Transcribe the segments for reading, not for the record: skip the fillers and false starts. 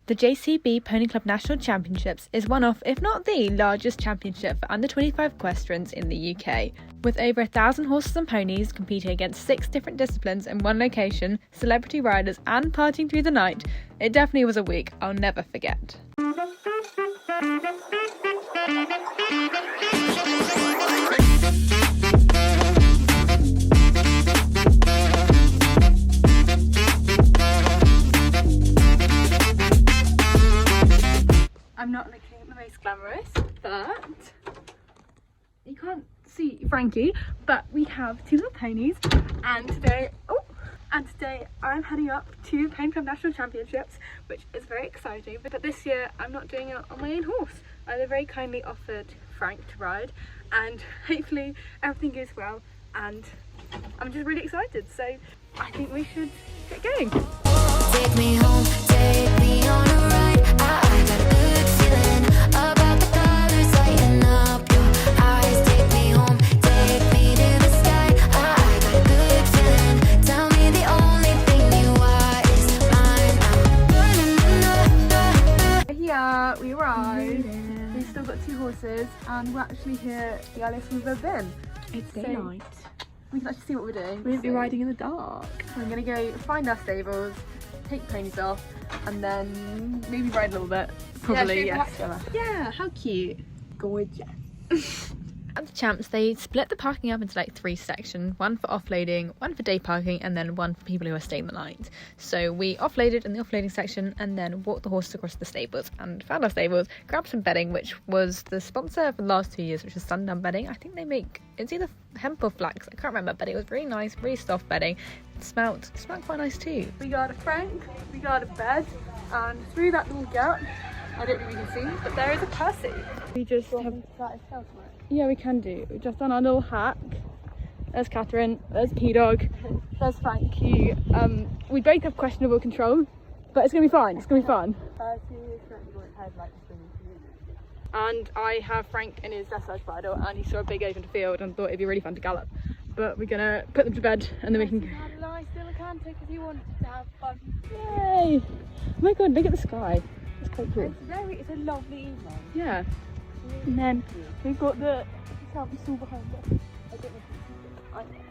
The JCB Pony Club National Championships is one of, if not the largest championship for under 25 equestrians in the UK. With over 1,000 horses and ponies competing against 6 different disciplines in one location, celebrity riders and partying through the night, it definitely was a week I'll never forget. I'm not looking the most glamorous, but you can't see Frankie, but we have 2 little ponies, and today I'm heading up to the Pony Club National Championships, which is very exciting. But this year I'm not doing it on my own horse. I very kindly offered Frank to ride, and hopefully everything goes well, and I'm just really excited, so I think we should get going. Take me home, take me on a ride. I got a good feeling about the colors lighting up your eyes. Take me home, take me to the sky. I got a good feeling. Tell me the only thing you are is mine. Here we arrived. We've still got 2 horses, and we're actually here at the earliest we've ever been. It's daylight. We can actually see what we're doing. We'll be riding in the dark. I'm gonna go find our stables, take ponies off, and then maybe ride a little bit. Probably, yes. Yeah, how cute. Gorgeous. At the champs, they split the parking up into like 3 sections, one for offloading, one for day parking, and then one for people who are staying the night. So we offloaded in the offloading section and then walked the horses across the stables and found our stables, grabbed some bedding, which was the sponsor for the last 2 years, which is Sundown bedding. I think they make, it's either hemp or flax, I can't remember, but it was really nice, really soft bedding. It smelled quite nice too. We got a Frank, we got a bed, and through that little gap, I don't think we can see, but there is a Percy. We just have... Yeah, we can do. We've just done our little hack. There's Catherine, there's P-Dog, there's Frankie. We both have questionable control, but it's going to be fine, it's going to be fun. And I have Frank in his dressage bridle, and he saw a big open field and thought it'd be really fun to gallop. But we're going to put them to bed and then we can... because he wanted to have fun. Yay! Oh my god, look at the sky. It's quite cool. It's a lovely evening. Yeah. And then we've got the Sammy stool behind us. I don't know if you can see it.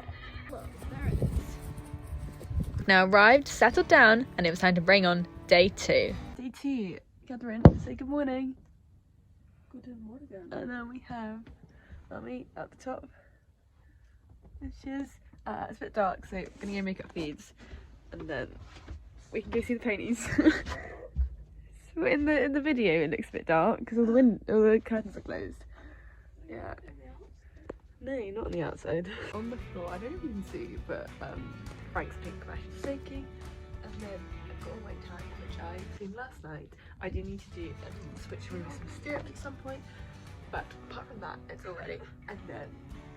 Well, there it is. Now arrived, settled down, and it was time to bring on day 2. Day 2. Catherine, say good morning. Good morning. And then we have Mummy at the top. And she's it's a bit dark, so we're gonna go make up feeds, and then we can go see the ponies. So in the video it looks a bit dark because all the curtains are closed. Yeah. No, not on the outside. On the floor, I don't know if you can see, but Frank's pink mesh is shaking, and then I've got all my tags which I cleaned last night. I do need to do a switch with some stirrups at some point, but apart from that, it's all ready. And then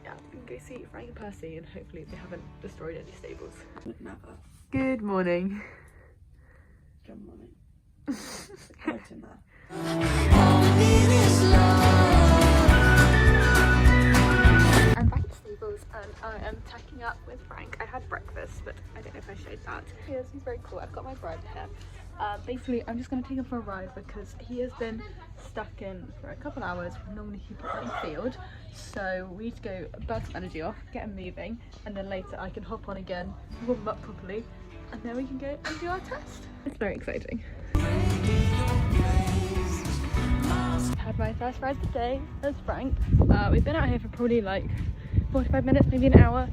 yeah, we can go see Frank and Percy, and hopefully they haven't destroyed any stables. Never. Good morning. Good morning. Right in there. I'm back at the stables and I am tacking up with Frank. I had breakfast, but I don't know if I showed that. Yes, he's very cool. I've got my bread here. Basically, I'm just going to take him for a ride because he has been stuck in for a couple hours with normally people out in the field. So we need to go burn some energy off, get him moving, and then later I can hop on again, warm him up properly, and then we can go and do our test. It's very exciting. Had my first ride of the day. There's Frank. We've been out here for probably like 45 minutes, maybe an hour,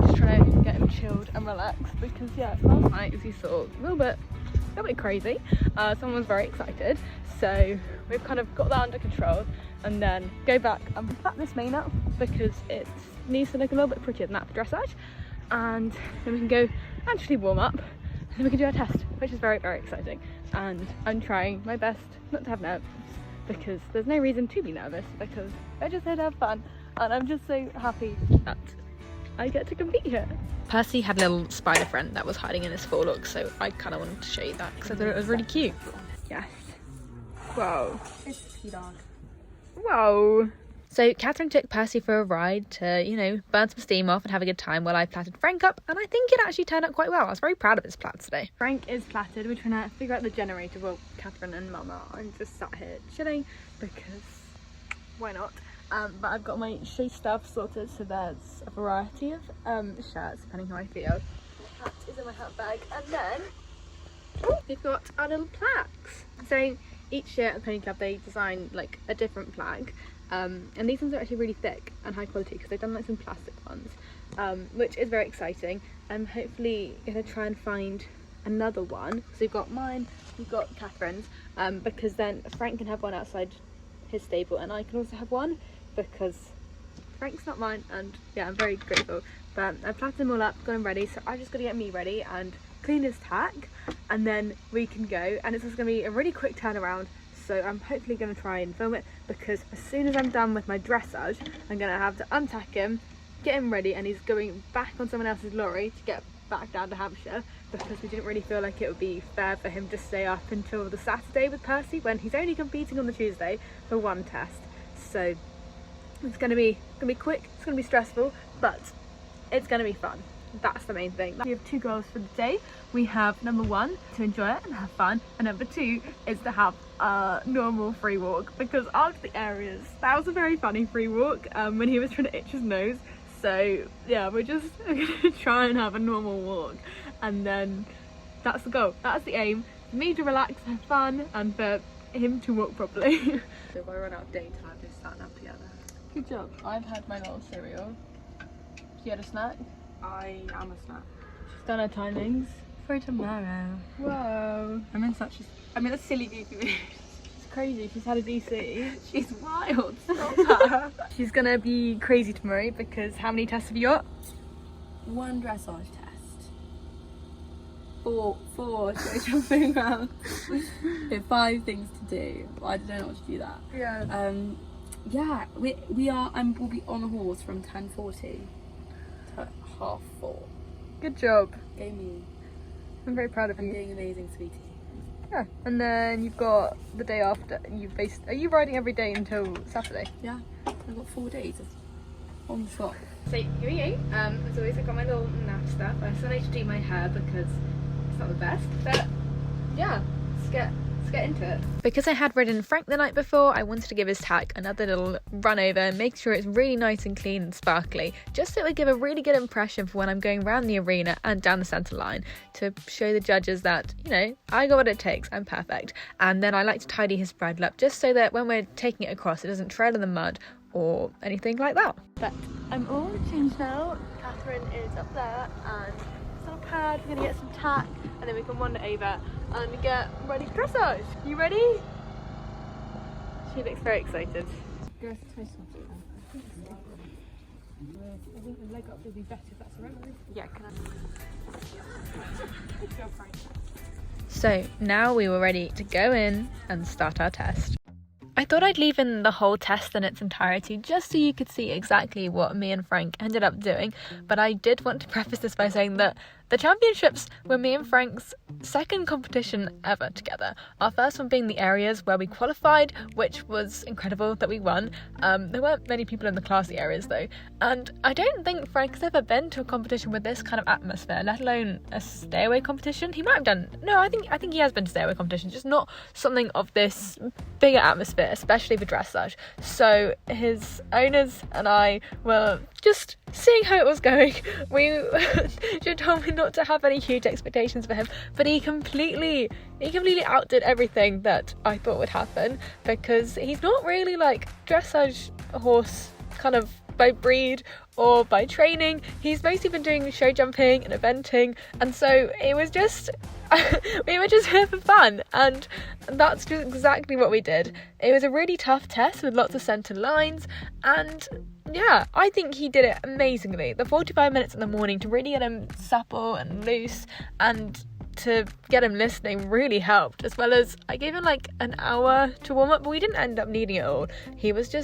just trying to get him chilled and relaxed because yeah, last night as you saw, a little bit crazy. Someone was very excited, so we've kind of got that under control, and then go back and flat this mane up because it needs to look a little bit prettier than that for dressage, and then we can go actually warm up, and then we can do our test, which is very, very exciting. And I'm trying my best not to have nerves because there's no reason to be nervous because I just here to have fun, and I'm just so happy that I get to compete here. Percy had a little spider friend that was hiding in his forelock, so I kind of wanted to show you that because I thought it was really cute. Yes. Whoa. It's P-Dog. Whoa. So Catherine took Percy for a ride to, you know, burn some steam off and have a good time while I plaited Frank up, and I think it actually turned out quite well. I was very proud of his plait today. Frank is plaited. We're trying to figure out the generator. Well, Catherine and Mama. I'm just sat here chilling because why not? But I've got my shoe stuff sorted, so there's a variety of shirts depending how I feel. My hat is in my hat bag, and then we've got our little plaques. So each year at the Pony Club they design like a different flag, and these ones are actually really thick and high quality because they've done like some plastic ones, which is very exciting. I'm hopefully gonna try and find another one. So we've got mine, we've got Catherine's, because then Frank can have one outside his stable and I can also have one because Frank's not mine, and yeah, I'm very grateful. But I've plaited them all up, got them ready, so I've just got to get me ready and clean his tack, and then we can go. And it's just going to be a really quick turnaround, so I'm hopefully going to try and film it, because as soon as I'm done with my dressage I'm going to have to untack him, get him ready, and he's going back on someone else's lorry to get back down to Hampshire, because we didn't really feel like it would be fair for him to stay up until the Saturday with Percy when he's only competing on the Tuesday for one test. So it's going to be quick, it's going to be stressful, but it's going to be fun. That's the main thing. We have two goals for the day. We have number one, to enjoy it and have fun, and number two is to have a normal free walk, because after the areas, that was a very funny free walk when he was trying to itch his nose. So yeah, we're just going to try and have a normal walk, and then that's the goal, that's the aim, for me to relax, have fun, and for him to walk properly. So if I run out of daytime, just starting up together. Good job. I've had my little cereal. She had a snack. I am a snack. She's done her timings For tomorrow. Whoa, I'm in a silly goofy mood. it's crazy. She's had a DC. She's wild. Stop her. She's gonna be crazy tomorrow because how many tests have you got? One dressage test. Four show jumping around. We have 5 things to do. I don't know what to do that. Yeah. Yeah, we'll be on a horse from 10:40 to 4:30. Good job. Go me. I'm very proud of I'm you. doing amazing, sweetie. Yeah. And then you've got the day after. Are you riding every day until Saturday? Yeah, I've got 4 days of on the spot. So here we go. As always, I've got my little nap stuff. I still need to do my hair because it's not the best. But yeah, let's get into it. Because I had ridden Frank the night before, I wanted to give his tack another little run over and make sure it's really nice and clean and sparkly, just so it would give a really good impression for when I'm going around the arena and down the centre line, to show the judges that, you know, I got what it takes, I'm perfect. And then I like to tidy his bridle up just so that when we're taking it across it doesn't trail in the mud or anything like that. But I'm all changed now. Catherine is up there and it's on a pad. We're gonna get some tack and then we can wander over and get ready for dressage. You ready? She looks very excited. I think the leg up will be better if that's alright. Yeah, can I? Good job, Frank. So now we were ready to go in and start our test. I thought I'd leave in the whole test in its entirety just so you could see exactly what me and Frank ended up doing, but I did want to preface this by saying that the championships were me and Frank's second competition ever together. Our first one being the areas where we qualified, which was incredible that we won. There weren't many people in the classy areas though, and I don't think Frank's ever been to a competition with this kind of atmosphere, let alone a stay-away competition. He might have done, no, I think he has been to stay-away competitions, just not something of this bigger atmosphere, especially for dressage. So his owners and I were just seeing how it was going. She told me not to have any huge expectations for him, but he completely outdid everything that I thought would happen, because he's not really like dressage horse kind of by breed or by training. He's mostly been doing show jumping and eventing, and so it was just we were just here for fun, and that's just exactly what we did. It was a really tough test with lots of centre lines, and yeah, I think he did it amazingly. The 45 minutes in the morning to really get him supple and loose and to get him listening really helped, as well as I gave him like an hour to warm up, but we didn't end up needing it all. He was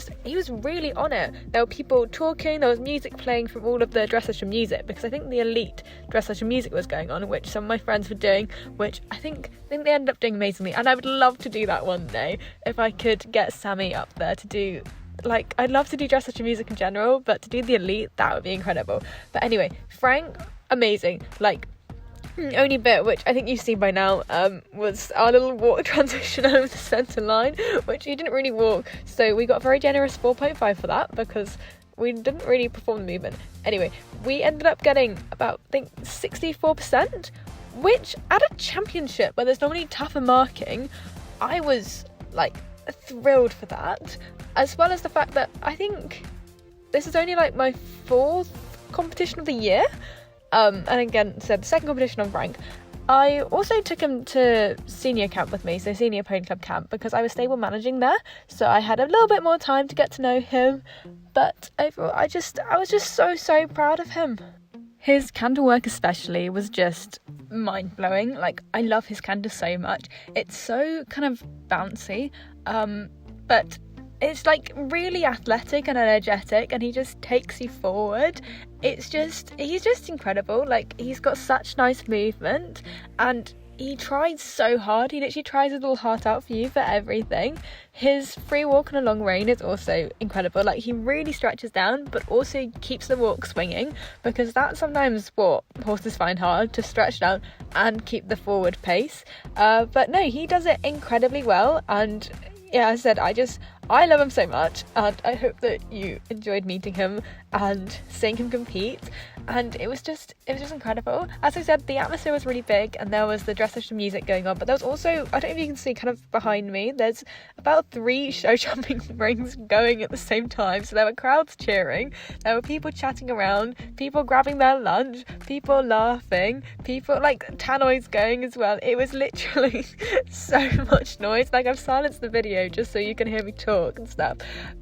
really on it. There were people talking, there was music playing from all of the dressage music, because I think the elite dressage music was going on, which some of my friends were doing, which I think they ended up doing amazingly, and I would love to do that one day if I could get Sammy up there to do like, I'd love to do dressage and music in general, but to do the elite, that would be incredible. But anyway, Frank, amazing. Like, only bit which I think you've seen by now was our little walk transition over the centre line, which he didn't really walk, so we got a very generous 4.5 for that because we didn't really perform the movement. Anyway, we ended up getting about, I think, 64%, which at a championship where there's normally tougher marking, I was like thrilled for that, as well as the fact that I think this is only like my 4th competition of the year. And again, so the second competition on Frank. I also took him to senior camp with me, so senior pony club camp, because I was stable managing there, so I had a little bit more time to get to know him. But overall, I was just so proud of him. His canter work especially was just mind-blowing. Like, I love his canter so much. It's so kind of bouncy, but it's like really athletic and energetic, and he just takes you forward. He's just incredible. Like, he's got such nice movement, and he tries so hard. He literally tries his little heart out for you for everything. His free walk on a long rein is also incredible. Like, he really stretches down, but also keeps the walk swinging, because that's sometimes what horses find hard, to stretch down and keep the forward pace. But no, he does it incredibly well, and yeah, I said, I love him so much, and I hope that you enjoyed meeting him and seeing him compete. And it was just incredible. As I said, the atmosphere was really big, and there was the dressage and music going on, but there was also, I don't know if you can see kind of behind me, there's about 3 show jumping rings going at the same time. So there were crowds cheering, there were people chatting around, people grabbing their lunch, people laughing, people like tannoys going as well. It was literally so much noise. Like, I've silenced the video just so you can hear me talk and stuff,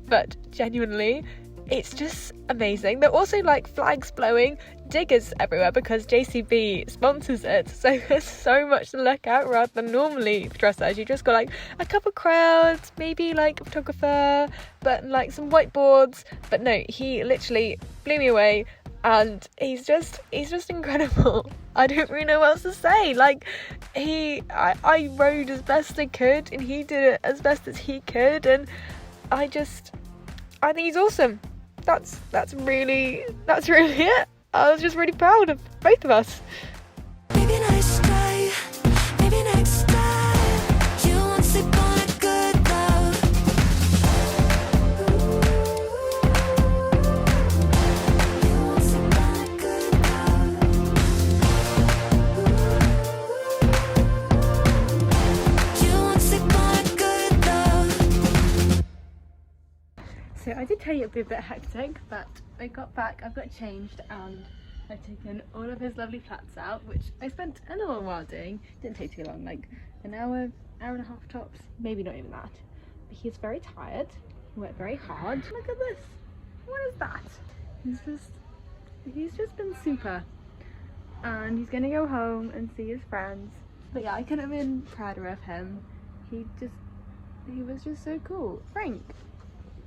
but genuinely, it's just amazing. There are also like flags blowing, diggers everywhere because JCB sponsors it, so there's so much to look at rather than normally dressage. You just got like a couple crowds, maybe like a photographer, but like some whiteboards. But no, he literally blew me away, and he's just incredible. I don't really know what else to say. Like, I rode as best I could, and he did it as best as he could, and I think he's awesome. That's really it. I was just really proud of both of us. Maybe next time, maybe next time, you won't sleep on a good love. You won't sleep on a good love. You won't sleep on a good love. So I did tell you it'd be a bit hectic, but I got back, I've got changed, and I've taken all of his lovely flats out, which I spent a little while doing. Didn't take too long, like an hour and a half tops, maybe not even that. But he's very tired, he worked very hard. Look at this, what is that? He's just been super, and he's gonna go home and see his friends. But yeah, I couldn't have been prouder of him. He was just so cool. Frank,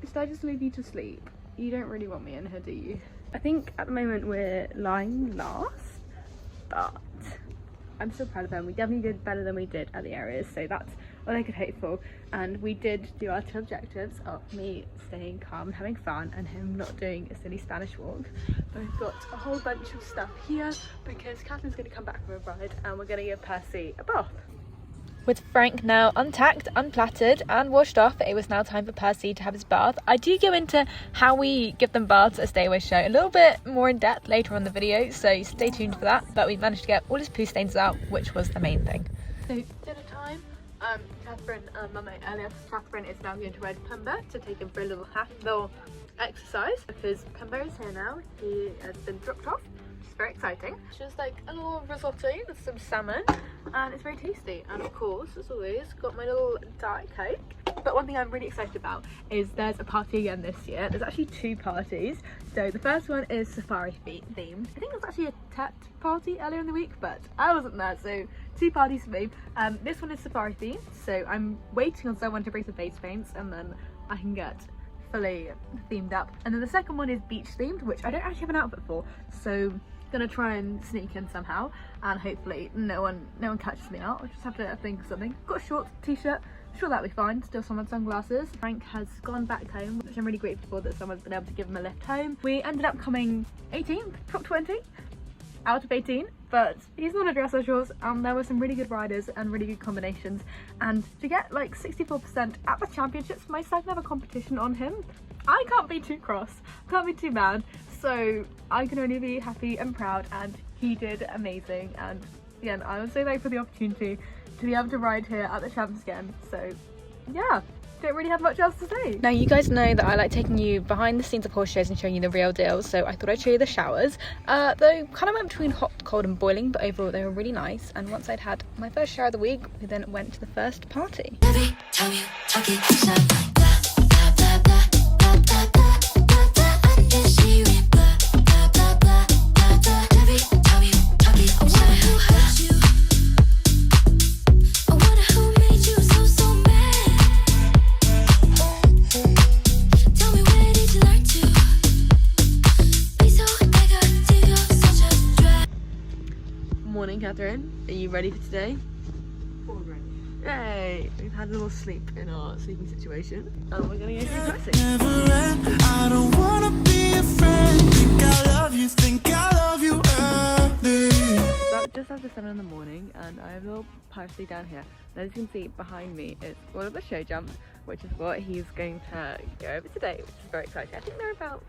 should I just leave you to sleep? You don't really want me in here, do you? I think at the moment we're lying last, but I'm still proud of him. We definitely did better than we did at the areas, so that's all I could hope for. And we did do our 2 objectives of me staying calm and having fun, and him not doing a silly Spanish walk. But we've got a whole bunch of stuff here because Catherine's going to come back from a ride, and we're going to give Percy a bath. With Frank now untacked, unplaited and washed off, it was now time for Percy to have his bath. I do go into how we give them baths at a Stay Away show a little bit more in depth later on in the video, so stay tuned for that. But we managed to get all his poo stains out, which was the main thing. So dinner time. Catherine and Mum ate earlier. Catherine is now going to ride Pemba to take him for a little exercise, because Pemba is here now. He has been dropped off. Very exciting. It's just like a little risotto with some salmon, and it's very tasty. And of course, as always, got my little Diet Coke. But one thing I'm really excited about is there's a party again this year. There's actually 2 parties. So the first one is safari themed. I think it was actually a Tet party earlier in the week, but I wasn't there, so 2 parties for me. This one is safari themed, so I'm waiting on someone to bring some face paints, and then I can get fully themed up. And then the second one is beach themed, which I don't actually have an outfit for, so gonna try and sneak in somehow, and hopefully no one catches me out. I just have to think of something. Got a short t-shirt, sure that'll be fine. Still someone's sunglasses. Frank has gone back home, which I'm really grateful for, that someone's been able to give him a lift home. We ended up coming 18th, top 20 out of 18, but he's not a dressage horse, and there were some really good riders and really good combinations, and to get like 64% at the championships, my second ever competition on him, I can't be too cross, can't be too mad, so I can only be happy and proud, and he did amazing. And again, I was so thankful for the opportunity to be able to ride here at the champs again. So yeah, don't really have much else to say. Now, you guys know that I like taking you behind the scenes of horse shows and showing you the real deal, so I thought I'd show you the showers. Though kind of went between hot, cold and boiling, but overall they were really nice. And once I'd had my first shower of the week, we then went to the first party. Every time you talk it, you sound like blah, blah, blah, blah, blah, blah, blah, blah. I just hear it, blah, blah, blah, blah, blah, blah. Every time you talk it, I wonder who hurt you. I wonder who made you so mad. Tell me, where did you learn to be so negative? You're such a drag. Morning, Catherine. Are you ready for today? Yay! We've had a little sleep in our sleeping situation, and we're gonna go through practice. I don't wanna be a friend. Think I love you, think I love you early. It's about just after 7 in the morning, and I have a little party down here. And as you can see behind me, it's one of the show jumps, which is what he's going to go over today, which is very exciting. I think there are about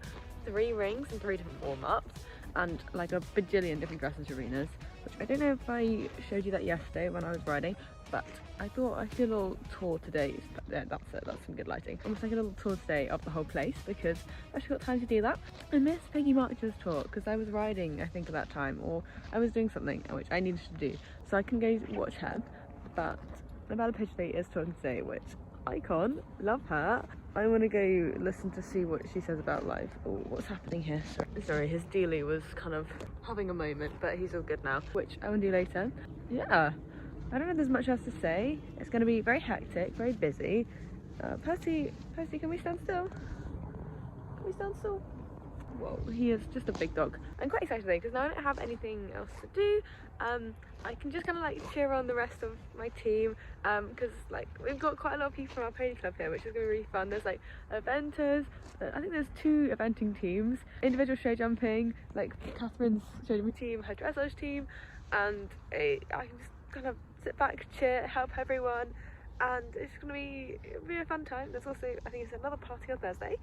3 rings and 3 different warm-ups, and like a bajillion different dressage arenas, which I don't know if I showed you that yesterday when I was riding, but I thought I'd do a little tour today. Yeah, that's it, that's some good lighting. Almost like a little tour today of the whole place, because I've actually got time to do that. I missed Peggy March's tour because I was riding, I think, at that time, or I was doing something which I needed to do, so I can go watch her. But Nabella Pidgley is talking today, which icon, love her. I want to go listen to see what she says about life, or what's happening here. Sorry, his dealie was kind of having a moment, but he's all good now, which I will do later. Yeah, I don't know if there's much else to say. It's going to be very hectic, very busy. Percy, can we stand still? Can we stand still? Whoa, he is just a big dog. I'm quite excited today because now I don't have anything else to do. I can just kind of like cheer on the rest of my team, because like we've got quite a lot of people from our pony club here, which is going to be really fun. There's like eventers, I think there's 2 eventing teams, individual show jumping, like Catherine's show jumping team, her dressage team, and I can just kind of sit back, cheer, help everyone, and it's going to be a fun time. There's also, I think it's another party on Thursday,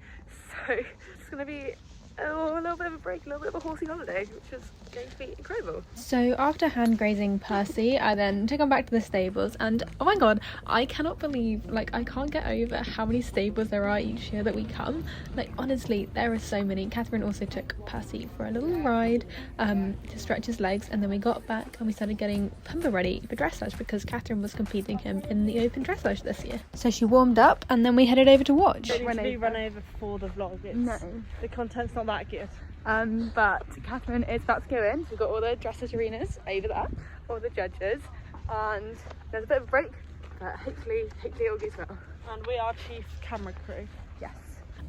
so it's going to be a little bit of a break, a little bit of a horsey holiday, which is going to be incredible. So after hand grazing Percy, I then took him back to the stables, and oh my god, I cannot believe, like, I can't get over how many stables there are each year that we come. Like, honestly, there are so many. Catherine also took Percy for a little ride to stretch his legs, and then we got back and we started getting Pumba ready for dressage because Catherine was competing him in the open dressage this year. So she warmed up, and then we headed over to watch. It needs to be run over for the vlog. No. The content's not that good. But Catherine is about to go in. We've got all the dressage arenas over there, all the judges, and there's a bit of a break, but hopefully it all goes well. And we are chief camera crew. Yes.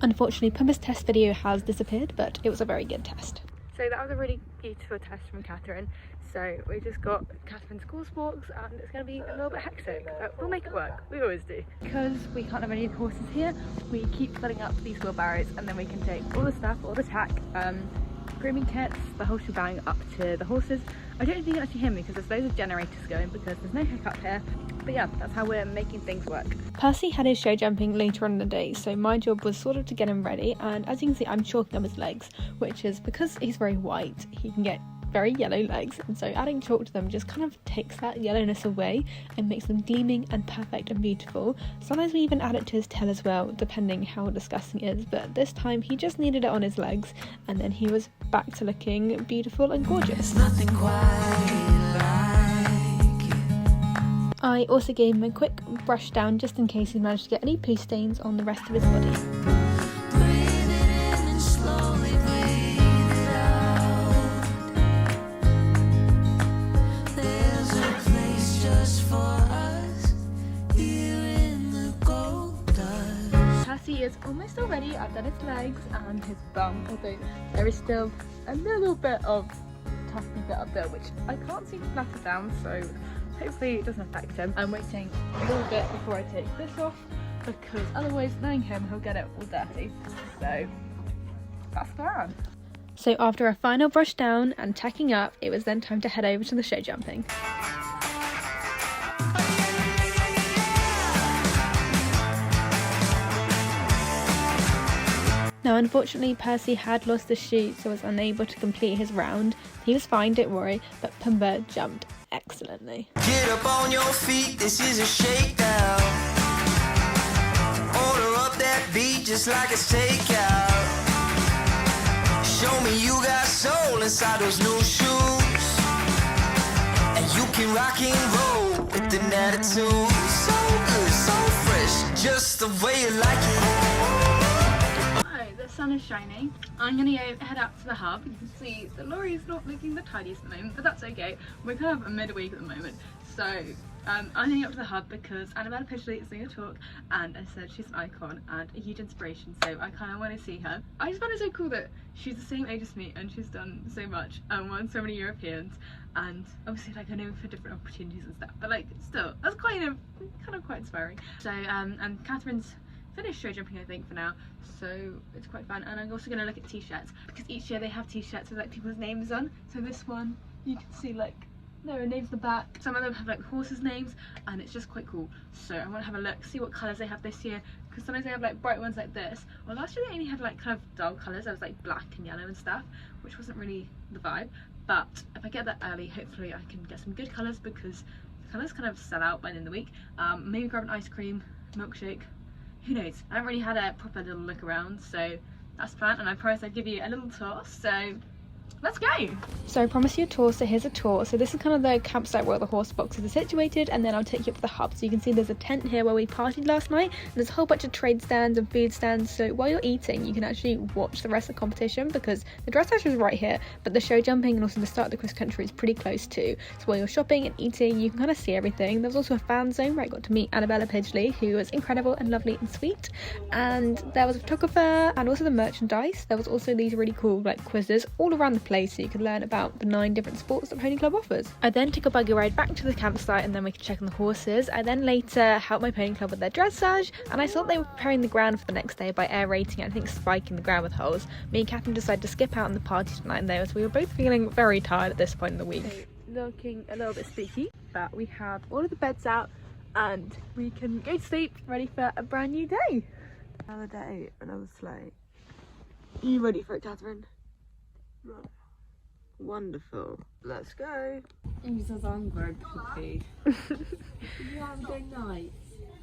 Unfortunately, Pumba's test video has disappeared, but it was a very good test. So that was a really beautiful test from Catherine. So we just got Catherine's course walks, and it's going to be a little bit hectic, but we'll make it work. We always do. Because we can't have any horses here, we keep filling up these wheelbarrows, and then we can take all the stuff, all the tack, grooming kits, the whole shebang up to the horses. I don't think you can actually hear me because there's loads of generators going because there's no hiccup here. But yeah, that's how we're making things work. Percy had his show jumping later on in the day, so my job was sort of to get him ready, and as you can see, I'm chalking up his legs, which is because he's very white, he can get very yellow legs, and so adding chalk to them just kind of takes that yellowness away and makes them gleaming and perfect and beautiful. Sometimes we even add it to his tail as well, depending how disgusting it is, but this time he just needed it on his legs, and then he was back to looking beautiful and gorgeous. Nothing quite like you. I also gave him a quick brush down just in case he managed to get any poo stains on the rest of his body. Breathe it in and slowly breathe it out. There's a place just for us here in the gold dust. Percy is almost all ready. I've done his legs and his bum, although there is still a little bit of tufty bit up there which I can't seem to flatten down, so hopefully it doesn't affect him. I'm waiting a little bit before I take this off because otherwise, knowing him, he'll get it all dirty. So that's the plan. So after a final brush down and tacking up, it was then time to head over to the show jumping. Now unfortunately Percy had lost the chute, so was unable to complete his round. He was fine, don't worry, but Pumbaa jumped excellently. Get up on your feet, this is a shakedown. Order up that beat just like it's takeout. Show me you got soul inside those new shoes. And you can rock and roll with an attitude. So good, so fresh, just the way you like it. The sun is shining. I'm gonna go head out to the hub. You can see the lorry is not looking the tidiest at the moment, but that's okay. We're kind of midweek at the moment, so I'm heading up to the hub because Annabella Pidgley is doing a talk, and I said she's an icon and a huge inspiration, so I kind of want to see her. I just found it so cool that she's the same age as me and she's done so much and won so many Europeans, and obviously like I know for different opportunities and stuff, but like still that's kind of quite inspiring. So and Catherine's finished show jumping I think for now, so it's quite fun. And I'm also going to look at t-shirts because each year they have t-shirts with like people's names on. So this one you can see like there are names on the back, some of them have like horses' names, and it's just quite cool. So I want to have a look, see what colours they have this year, because sometimes they have like bright ones like this. Well, last year they only had like kind of dull colours. There was like black and yellow and stuff, which wasn't really the vibe. But if I get that early, hopefully I can get some good colours, because the colours kind of sell out by the end of the week. Maybe grab an ice cream, milkshake, who knows. I haven't really had a proper little look around, so that's the plan, and I promised I'd give you a little tour, so let's go. So I promised you a tour, so here's a tour. So this is kind of the campsite where the horse boxes are situated, and then I'll take you up to the hub. So you can see there's a tent here where we partied last night, and there's a whole bunch of trade stands and food stands, so while you're eating you can actually watch the rest of the competition, because the dressage is right here, but the show jumping and also the start of the cross country is pretty close too. So while you're shopping and eating you can kind of see everything. There was also a fan zone where I got to meet Annabella Pidgley, who was incredible and lovely and sweet, and there was a photographer and also the merchandise. There was also these really cool like quizzes all around the place, so you could learn about the 9 different sports that Pony Club offers. I then took a buggy ride back to the campsite, and then we could check on the horses. I then later helped my Pony Club with their dressage, and I thought they were preparing the ground for the next day by aerating and I think spiking the ground with holes. Me and Catherine decided to skip out on the party tonight though, so we were both feeling very tired at this point in the week. So, looking a little bit spooky, but we have all of the beds out and we can go to sleep, ready for a brand new day. Another day, another sleigh. Are you ready for it, Catherine? Right. Wonderful. Let's go. He says I'm very puppy. You have a good night.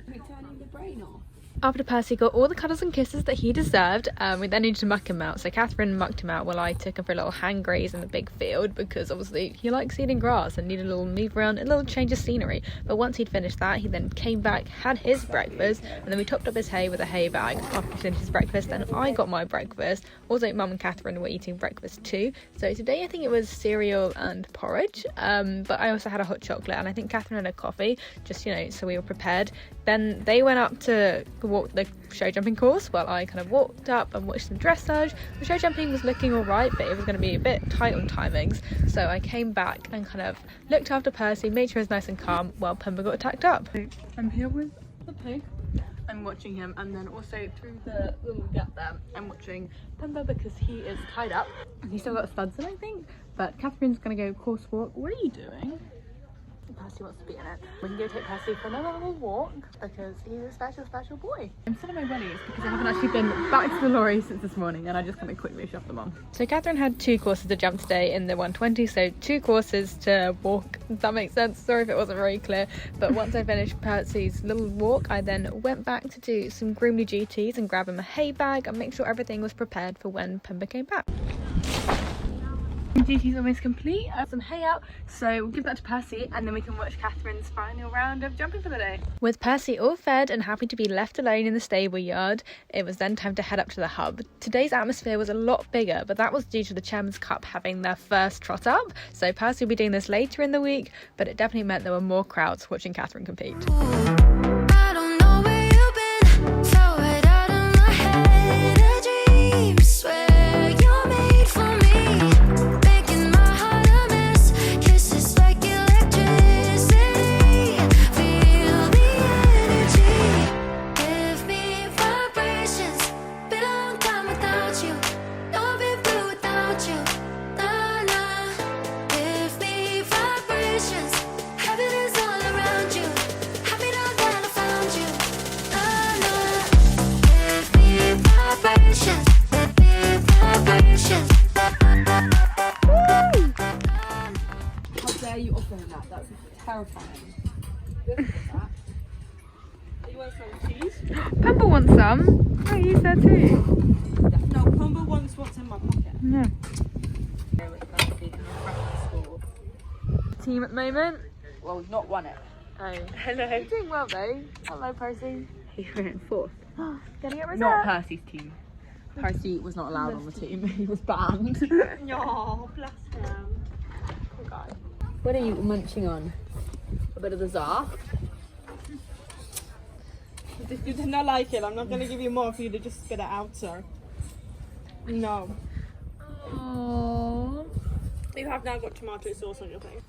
We're turning the brain off. After Percy got all the cuddles and kisses that he deserved, we then needed to muck him out. So Catherine mucked him out while I took him for a little hand graze in the big field, because obviously he likes eating grass and needed a little move around, a little change of scenery. But once he'd finished that, he then came back, had his breakfast, and then we topped up his hay with a hay bag after he finished his breakfast. Then I got my breakfast. Also, Mum and Catherine were eating breakfast too. So today I think it was cereal and porridge, but I also had a hot chocolate, and I think Catherine had a coffee, just, you know, so we were prepared. Then they went up to walk the show jumping course while I kind of walked up and watched some dressage. The show jumping was looking alright, but it was going to be a bit tight on timings, so I came back and kind of looked after Percy, made sure he was nice and calm while Pumbaa got attacked up. I'm here with the pig. I'm watching him, and then also through the little gap there I'm watching Pumbaa because he is tied up and he's still got studs in I think. But Catherine's gonna go course walk. What are you doing? Percy wants to be in it. We can go take Percy for another little walk because he's a special boy. I'm still on my wellies because I haven't actually been back to the lorry since this morning, and I just kind of quickly shoved them on. So Catherine had 2 courses to jump today in the 120, so 2 courses to walk. Does that make sense? Sorry if it wasn't very clear. But once I finished Percy's little walk, I then went back to do some groomly duties and grab him a hay bag and make sure everything was prepared for when Pumbaa came back. Duty's almost complete. I have some hay out, so we'll give that to Percy and then we can watch Catherine's final round of jumping for the day. With Percy all fed and happy to be left alone in the stable yard, it was then time to head up to the hub. Today's atmosphere was a lot bigger, but that was due to the Chairman's Cup having their first trot up, so Percy will be doing this later in the week, but it definitely meant there were more crowds watching Catherine compete. I don't know where you've been, throw it out of my head. A dream, swear you're made for me, making my heart a mess. Kisses like electricity. terrifying. You want some cheese? Pumba wants some. Oh, he's there too. No, Pumba wants what's in my pocket. Yeah. Team at the moment. Well, we've not won it. Oh, hello. You're doing well though. Hello, Percy. He went in fourth. Getting it Not reserved. Percy's team. Percy was not allowed on the team. He was banned. Oh, bless him. Poor guy. What are you munching on? A bit of the Tsar? If you did not like it, I'm not going to give you more for you to just spit it out, sir. No. Aww. You have now got tomato sauce on your thing.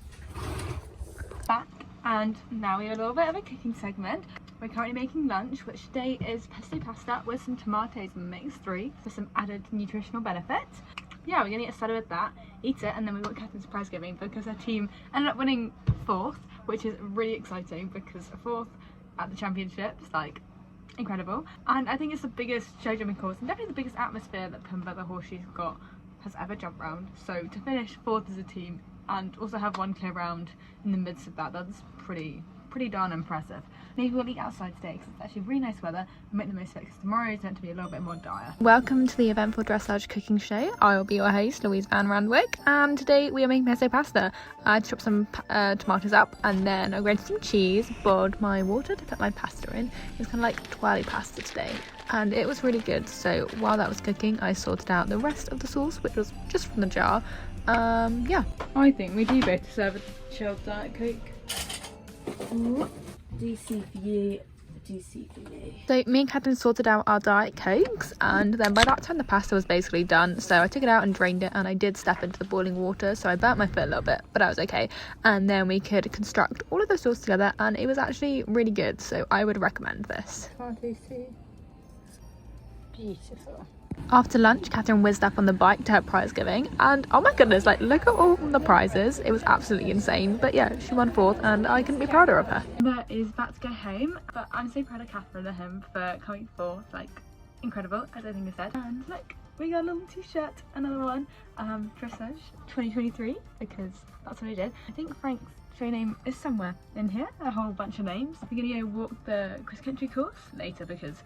Back, and now we have a little bit of a cooking segment. We're currently making lunch, which today is pesto pasta with some tomatoes and mixed through for some added nutritional benefits. Yeah, we're gonna get started with that, eat it, and then we got Catherine's prize giving because her team ended up winning 4th, which is really exciting because 4th at the championships, like, incredible. And I think it's the biggest show jumping course and definitely the biggest atmosphere that Pumba the horse she's got has ever jumped round. So to finish 4th as a team and also have one clear round in the midst of that, that's pretty darn impressive. Maybe we'll eat outside today because it's actually really nice weather and make the most of it because tomorrow is meant to be a little bit more dire. Welcome to the Eventful Dressage cooking show. I will be your host, Louise van Randwyck, and today we are making pesto pasta. I chopped some tomatoes up and then I grated some cheese, boiled my water to put my pasta in. It's kind of like twirly pasta today and it was really good. So while that was cooking, I sorted out the rest of the sauce, which was just from the jar. Yeah. I think we do both deserve a chilled Diet Coke. DC for you, DC for me. So me and Catherine sorted out our Diet Cokes and then by that time the pasta was basically done, so I took it out and drained it and I did step into the boiling water, so I burnt my foot a little bit, but I was okay. And then we could construct all of the sauce together and it was actually really good, so I would recommend this. Beautiful. After lunch, Catherine whizzed up on the bike to her prize giving and oh my goodness, like look at all the prizes. It was absolutely insane, but yeah, she won 4th and I couldn't be prouder of her. Pumba is about to go home, but I'm so proud of Catherine and him for coming 4th, like incredible as I think I said. And look, we got a little t-shirt, another one, Dressage 2023 because that's what I did. I think Frank's show name is somewhere in here, a whole bunch of names. We're gonna go walk the cross country course later because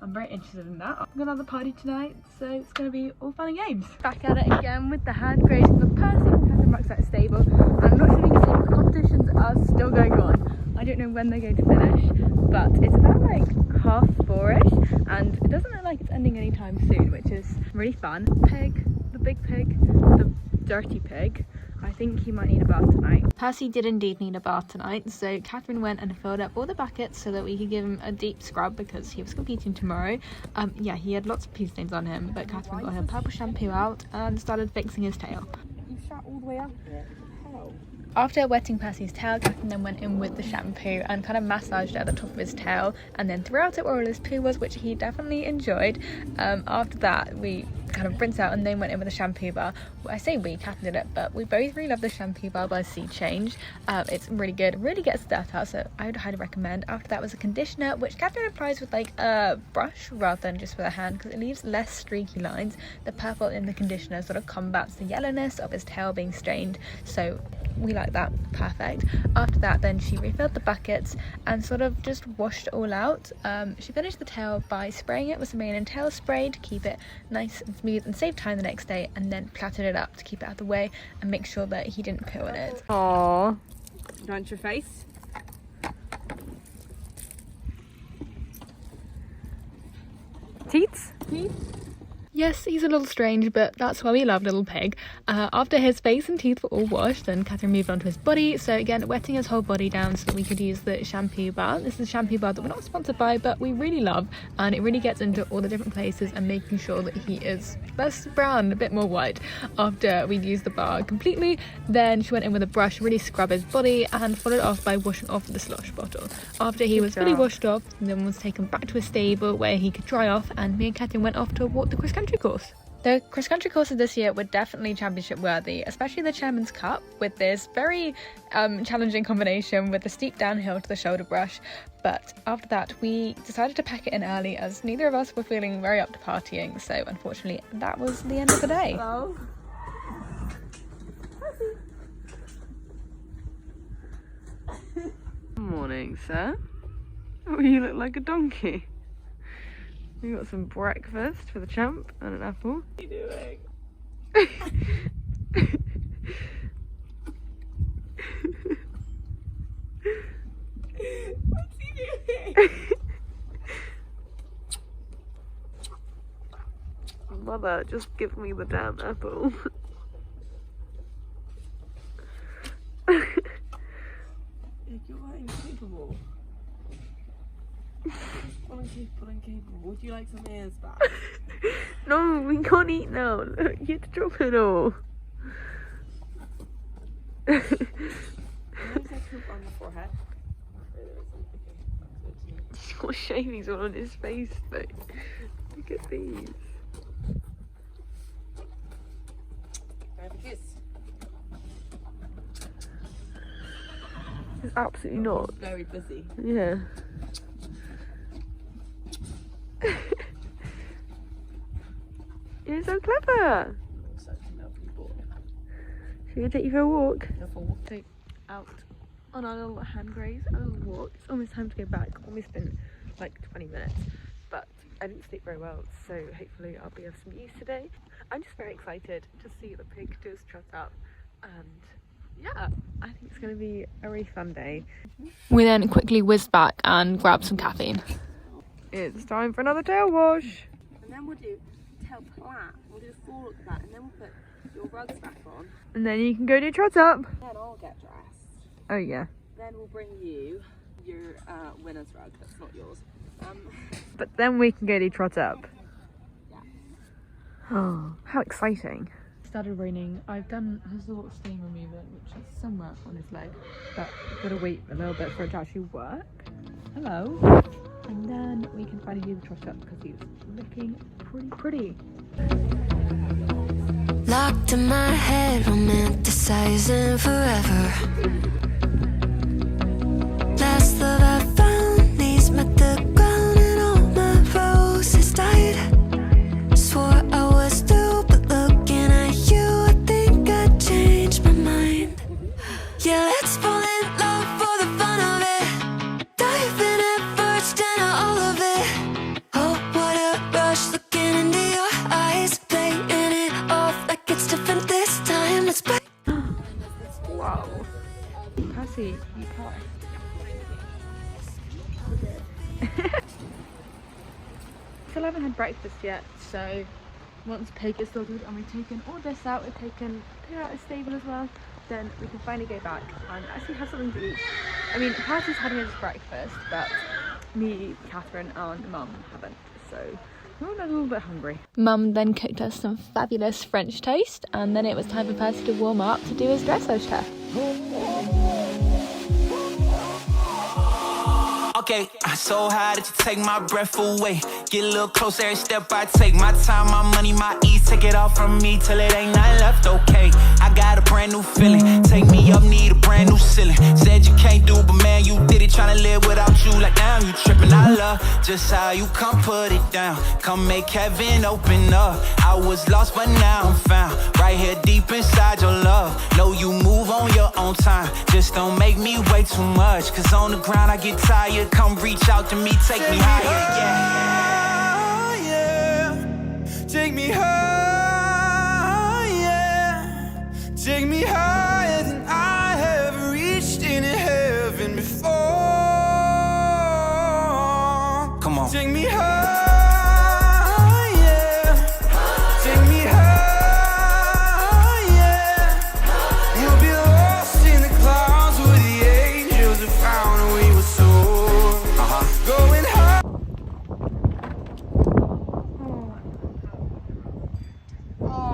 I'm very interested in that. I've got another party tonight, so it's going to be all fun and games. Back at it again with the hand grazing for Percy and Catherine Buck's at stable. I'm not sure if you can see, but the competitions are still going on. I don't know when they're going to finish, but it's about like 4:30ish, and it doesn't look like it's ending anytime soon, which is really fun. Pig, the big pig, the dirty pig. I think he might need a bath tonight. Percy did indeed need a bath tonight, so Catherine went and filled up all the buckets so that we could give him a deep scrub because he was competing tomorrow. Yeah, he had lots of pee stains on him, but Catherine got her purple shampoo out and started fixing his tail. You sat all the way up there. How? After wetting Percy's tail, Catherine then went in with the shampoo and kind of massaged it at the top of his tail and then throughout it where all his poo was, which he definitely enjoyed. After that, we kind of rinsed out and then went in with a shampoo bar. Well, I say we, Catherine did it, but we both really love the shampoo bar by Sea Change. It's really good, really gets the dirt out, so I would highly recommend. After that was a conditioner, which Catherine applies with like a brush rather than just with a hand because it leaves less streaky lines. The purple in the conditioner sort of combats the yellowness of his tail being stained, so we like that. Perfect. After that then she refilled the buckets and sort of just washed it all out. She finished the tail by spraying it with some mane and tail spray to keep it nice and smooth and save time the next day, and then plaited it up to keep it out of the way and make sure that he didn't poo in it. Aww. Don't your face. Teats? Yes, he's a little strange, but that's why we love little pig. After his face and teeth were all washed, then Catherine moved on to his body, so again wetting his whole body down so that we could use the shampoo bar. This is a shampoo bar that we're not sponsored by, but we really love, and it really gets into all the different places and making sure that he is less brown, a bit more white. After we'd used the bar completely, then she went in with a brush, really scrub his body and followed off by washing off the slush bottle. After he was fully washed off, then was taken back to his stable where he could dry off, and me and Catherine went off to walk the cross country course. The cross country courses this year were definitely championship worthy, especially the Chairman's Cup with this very challenging combination with the steep downhill to the shoulder brush. But after that we decided to pack it in early as neither of us were feeling very up to partying, so unfortunately that was the end of the day. Hello. morning, sir. Oh, you look like a donkey. We got some breakfast for the champ and an apple. What are you doing? What's he doing? Mother, just give me the damn apple. You're incapable. Uncapable. Would you like some ears back? No, we can't eat now. Look, you have to drop it all. Where's that poop on the forehead? He's got shavings all on his face though. Look at these. Have a kiss. It's absolutely not. Very busy. Yeah. You're so clever. Such a lovely boy. Should we take you for a walk? Go for a walk. So out on our little hand graze, a little walk. It's almost time to go back. Almost been like 20 minutes, but I didn't sleep very well, so hopefully I'll be of some use today. I'm just very excited to see the pig do his trot up, and yeah, I think it's going to be a really fun day. We then quickly whizzed back and grabbed some caffeine. It's time for another tail wash. And then we'll do tail plat. We'll do a full look at that, and then we'll put your rugs back on. And then you can go do trot up. Then I'll get dressed. Oh yeah. Then we'll bring you your winner's rug. That's not yours. But then we can go do trot up. Yeah. Oh, how exciting. It started raining. I've done his little stain remover, which is somewhere on his leg, but I've got to wait a little bit for it to actually work. Hello. And then we can finally do the trot up because he's looking pretty. Locked in my head, romanticizing forever. Last love I found, knees met the ground and all my roses died. Swore I was through, but looking at you, I think I changed my mind. Yeah, let's fall in love for the fun of it. Diving at first and all of it. Oh, what a rush, looking into your eyes, playing it off like it's different this time. Let's play. Wow. Percy, you passed. Still haven't had breakfast yet, so once pig is sorted and we've taken all this out, we've taken pig out of the stable as well, then we can finally go back and actually have something to eat. I mean, Percy's having his breakfast, but me, Catherine and Mum haven't, so we're all a little bit hungry. Mum then cooked us some fabulous French toast, and then it was time for Percy to warm up to do his dressage test. Okay, I'm so high that you take my breath away. Get a little closer every step I take. My time, my money, my ease. Take it all from me till it ain't nothing left, okay. I got a brand new feeling. Take me up, need a brand new ceiling. Said you can't do, but man, you did it. Tryna live without you, like damn, you tripping. I love just how you come put it down. Come make heaven open up. I was lost, but now I'm found. Right here deep inside your love. Know you move on your own time. Just don't make me wait too much. Cause on the ground I get tired. Come reach out to me, take me higher, yeah. Take me higher. Take me higher than I have reached in heaven before. Come on. Take me higher. Take me higher. We'll be lost in the clouds where the angels have found a way with soul. Going high.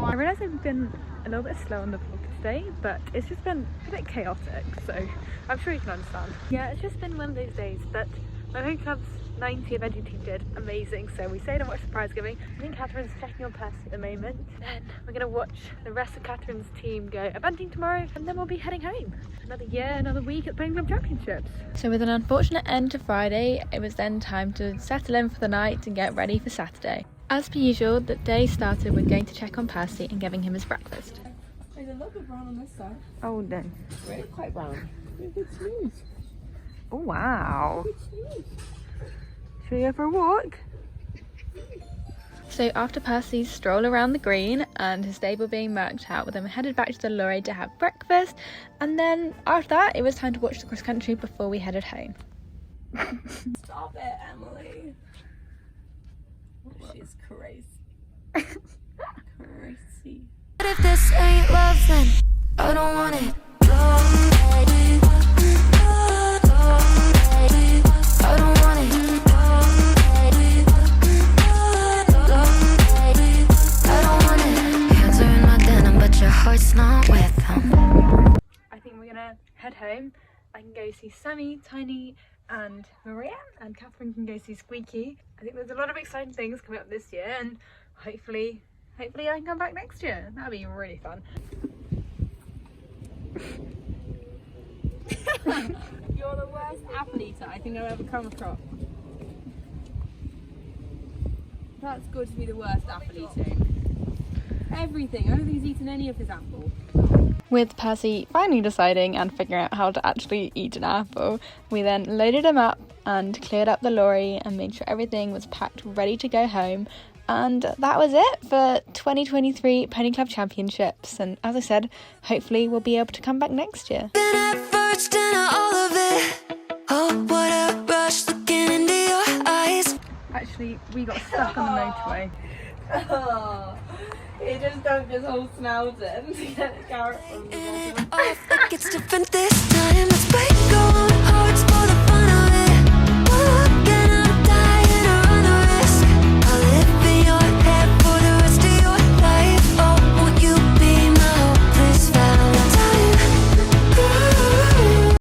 I realise I've been a little bit slow on the vlog today, but it's just been a bit chaotic, so I'm sure you can understand. Yeah, it's just been one of those days, but my home club's 90 eventing team did amazing, so we stayed and watched the prize giving. I think Catherine's checking on Percy at the moment. Then we're going to watch the rest of Catherine's team go eventing tomorrow, and then we'll be heading home. Another year, another week at the Playing Club Championships. So with an unfortunate end to Friday, it was then time to settle in for the night and get ready for Saturday. As per usual, the day started with going to check on Percy and giving him his breakfast. There's a little bit brown on this side. Oh no. Really quite brown. It's smooth. Oh wow. Should we go for a walk? So after Percy's stroll around the green and his stable being marked out, then we headed back to the lorry to have breakfast, and then after that it was time to watch the cross country before we headed home. Stop it, Emily. She's crazy. Crazy. But if this ain't love, then I don't want it. I don't want it. I don't want it. Hands are in my denim, but your heart's not with them. I think we're gonna head home. I can go see Sammy, Tiny and Maria, and Catherine can go see Squeaky. I think there's a lot of exciting things coming up this year, and hopefully I can come back next year. That'll be really fun. You're the worst apple eater I think I've ever come across. That's good to be the worst apple eating. Everything. I don't think he's eaten any of his apple. With Percy finally deciding and figuring out how to actually eat an apple, we then loaded him up and cleared up the lorry and made sure everything was packed ready to go home. And that was it for 2023 Pony Club Championships. And as I said, hopefully we'll be able to come back next year. Then at first and all of it. Oh, what a rush looking into your eyes. Actually, we got stuck on the motorway. Oh, he just dunked his whole snout in to get the carrot from the bottom. It gets different this time. Let's break on hearts for the